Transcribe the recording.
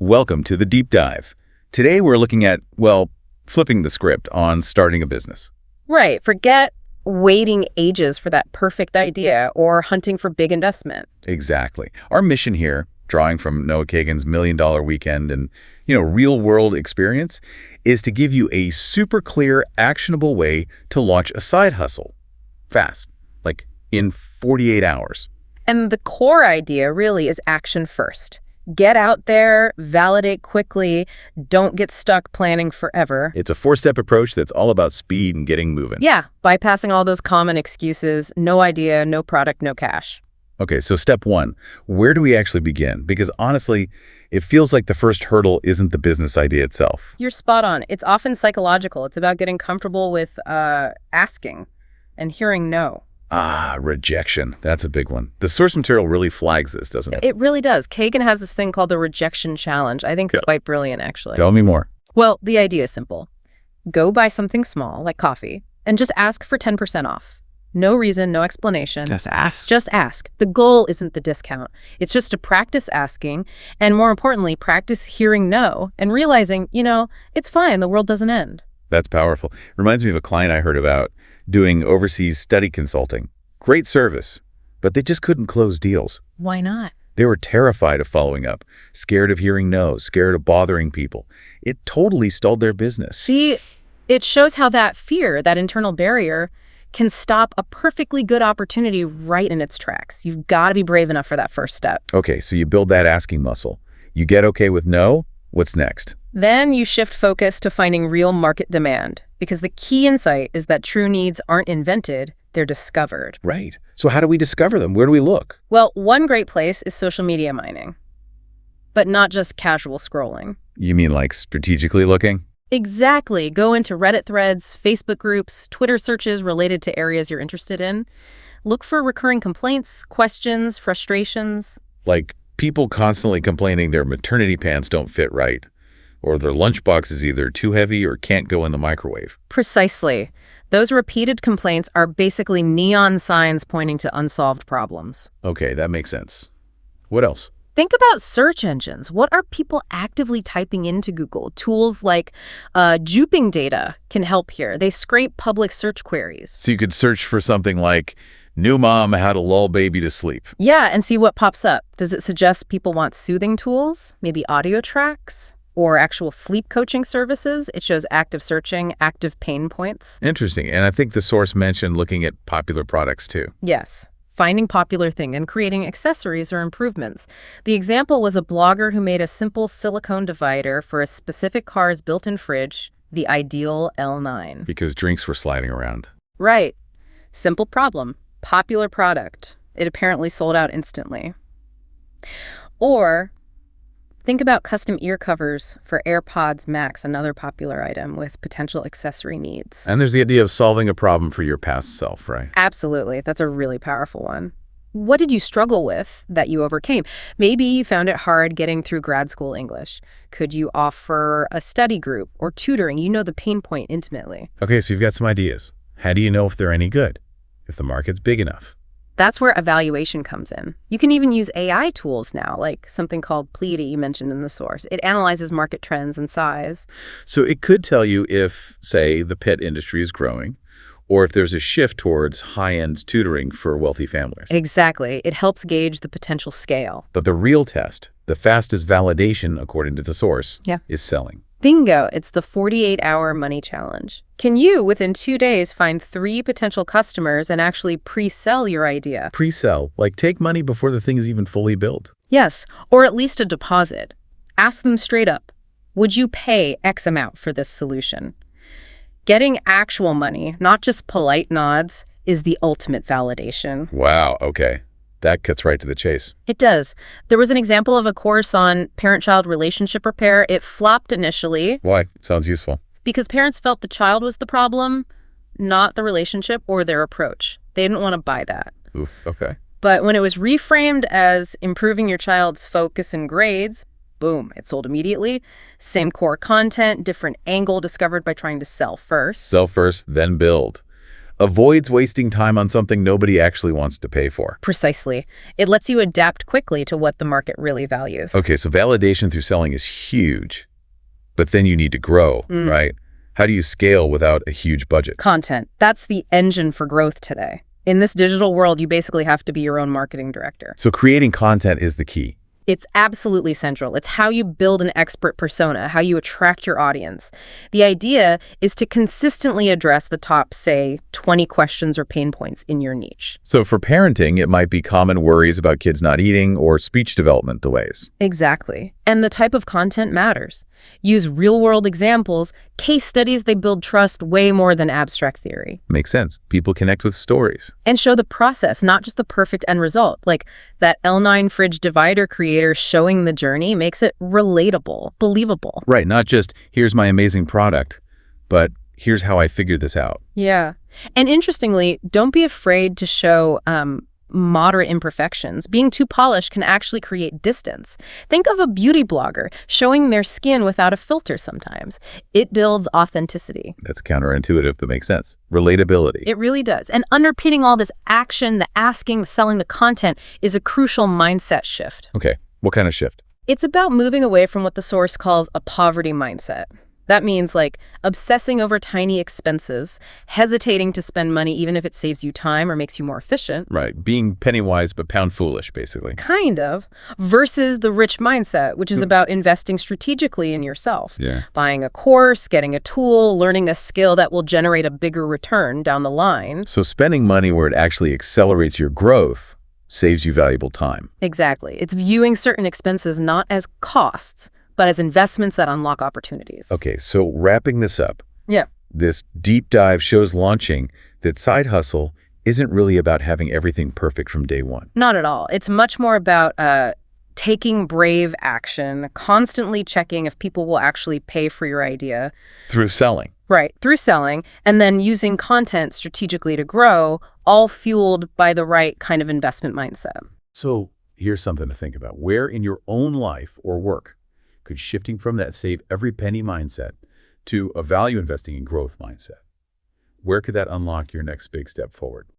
Welcome to the Deep Dive. Today we're looking at, well, flipping the script on starting a business. Right. Forget waiting ages for that perfect idea or hunting for big investment. Exactly. Our mission here, drawing from Noah Kagan's $1 Million Weekend and, real-world experience, is to give you a super clear, actionable way to launch a side hustle. Fast. Like in 48 hours. And the core idea really is action first. Get out there, validate quickly, don't get stuck planning forever. It's a 4-step approach that's all about speed and getting moving. Yeah, bypassing all those common excuses, no idea, no product, no cash. Okay, so step 1, where do we actually begin? Because honestly, it feels like the first hurdle isn't the business idea itself. You're spot on. It's often psychological. It's about getting comfortable with asking and hearing no. Rejection. That's a big one. The source material really flags this, doesn't it? It really does. Kagan has this thing called the rejection challenge. I think it's quite brilliant, actually. Tell me more. Well, the idea is simple. Go buy something small, like coffee, and just ask for 10% off. No reason, no explanation. Just ask? Just ask. The goal isn't the discount. It's just to practice asking, and more importantly, practice hearing no and realizing, it's fine. The world doesn't end. That's powerful. Reminds me of a client I heard about doing overseas study consulting. Great service, but they just couldn't close deals. Why not? They were terrified of following up, scared of hearing no, scared of bothering people. It totally stalled their business. See, it shows how that fear, that internal barrier, can stop a perfectly good opportunity right in its tracks. You've got to be brave enough for that first step. Okay, so you build that asking muscle. You get okay with no, what's next? Then you shift focus to finding real market demand, because the key insight is that true needs aren't invented, they're discovered. Right. So how do we discover them? Where do we look? Well, one great place is social media mining, but not just casual scrolling. You mean like strategically looking? Exactly. Go into Reddit threads, Facebook groups, Twitter searches related to areas you're interested in. Look for recurring complaints, questions, frustrations. Like people constantly complaining their maternity pants don't fit right, or their lunchbox is either too heavy or can't go in the microwave. Precisely. Those repeated complaints are basically neon signs pointing to unsolved problems. Okay, that makes sense. What else? Think about search engines. What are people actively typing into Google? Tools like duping data can help here. They scrape public search queries. So you could search for something like, new mom, how to lull baby to sleep. Yeah, and see what pops up. Does it suggest people want soothing tools? Maybe audio tracks? Or actual sleep coaching services? It shows active searching, active pain points. Interesting. And I think the source mentioned looking at popular products too. Yes. Finding popular thing and creating accessories or improvements. The example was a blogger who made a simple silicone divider for a specific car's built-in fridge, the ideal L9. Because drinks were sliding around. Right. Simple problem. Popular product. It apparently sold out instantly. Or think about custom ear covers for AirPods Max, another popular item with potential accessory needs. And there's the idea of solving a problem for your past self, right? Absolutely. That's a really powerful one. What did you struggle with that you overcame? Maybe you found it hard getting through grad school English. Could you offer a study group or tutoring? You know the pain point intimately. Okay, so you've got some ideas. How do you know if they're any good? If the market's big enough? That's where evaluation comes in. You can even use AI tools now, like something called Pleady you mentioned in the source. It analyzes market trends and size. So it could tell you if, say, the pet industry is growing, or if there's a shift towards high-end tutoring for wealthy families. Exactly. It helps gauge the potential scale. But the real test, the fastest validation, according to the source, is selling. Bingo. It's the 48-hour money challenge. Can you, within 2 days, find 3 potential customers and actually pre-sell your idea? Pre-sell, like take money before the thing is even fully built. Yes, or at least a deposit. Ask them straight up, would you pay X amount for this solution? Getting actual money, not just polite nods, is the ultimate validation. Wow, okay. That cuts right to the chase. It does. There was an example of a course on parent-child relationship repair. It flopped initially. Why? Sounds useful. Because parents felt the child was the problem, not the relationship or their approach. They didn't want to buy that. Oof, okay. But when it was reframed as improving your child's focus and grades, boom, it sold immediately. Same core content, different angle discovered by trying to sell first. Sell first, then build. avoids wasting time on something nobody actually wants to pay for. Precisely. It lets you adapt quickly to what the market really values. Okay, so validation through selling is huge, but then you need to grow, right? How do you scale without a huge budget? Content. That's the engine for growth today. In this digital world, you basically have to be your own marketing director. So creating content is the key. It's absolutely central. It's how you build an expert persona, how you attract your audience. The idea is to consistently address the top, say, 20 questions or pain points in your niche. So for parenting, it might be common worries about kids not eating or speech development delays. Exactly. And the type of content matters. Use real-world examples, case studies. They build trust way more than abstract theory. Makes sense. People connect with stories. And show the process, not just the perfect end result. Like that L9 fridge divider creator showing the journey makes it relatable, believable. Right, not just, here's my amazing product, but here's how I figured this out. Yeah. And interestingly, don't be afraid to show moderate imperfections. Being too polished can actually create distance. Think of a beauty blogger showing their skin without a filter sometimes. It builds authenticity. That's counterintuitive, but makes sense. Relatability. It really does. And underpinning all this action, the asking, the selling, the content is a crucial mindset shift. Okay, what kind of shift? It's about moving away from what the source calls a poverty mindset. That means like obsessing over tiny expenses, hesitating to spend money even if it saves you time or makes you more efficient. Right, being penny wise but pound foolish, basically. Kind of. Versus the rich mindset, which is about investing strategically in yourself. Yeah. Buying a course, getting a tool, learning a skill that will generate a bigger return down the line. So spending money where it actually accelerates your growth saves you valuable time. Exactly. It's viewing certain expenses not as costs, but as investments that unlock opportunities. Okay, so wrapping this up. Yeah. This deep dive shows launching that side hustle isn't really about having everything perfect from day one. Not at all. It's much more about taking brave action, constantly checking if people will actually pay for your idea. Through selling. Right, through selling, and then using content strategically to grow, all fueled by the right kind of investment mindset. So here's something to think about. Where in your own life or work could shifting from that save every penny mindset to a value investing and growth mindset, where could that unlock your next big step forward?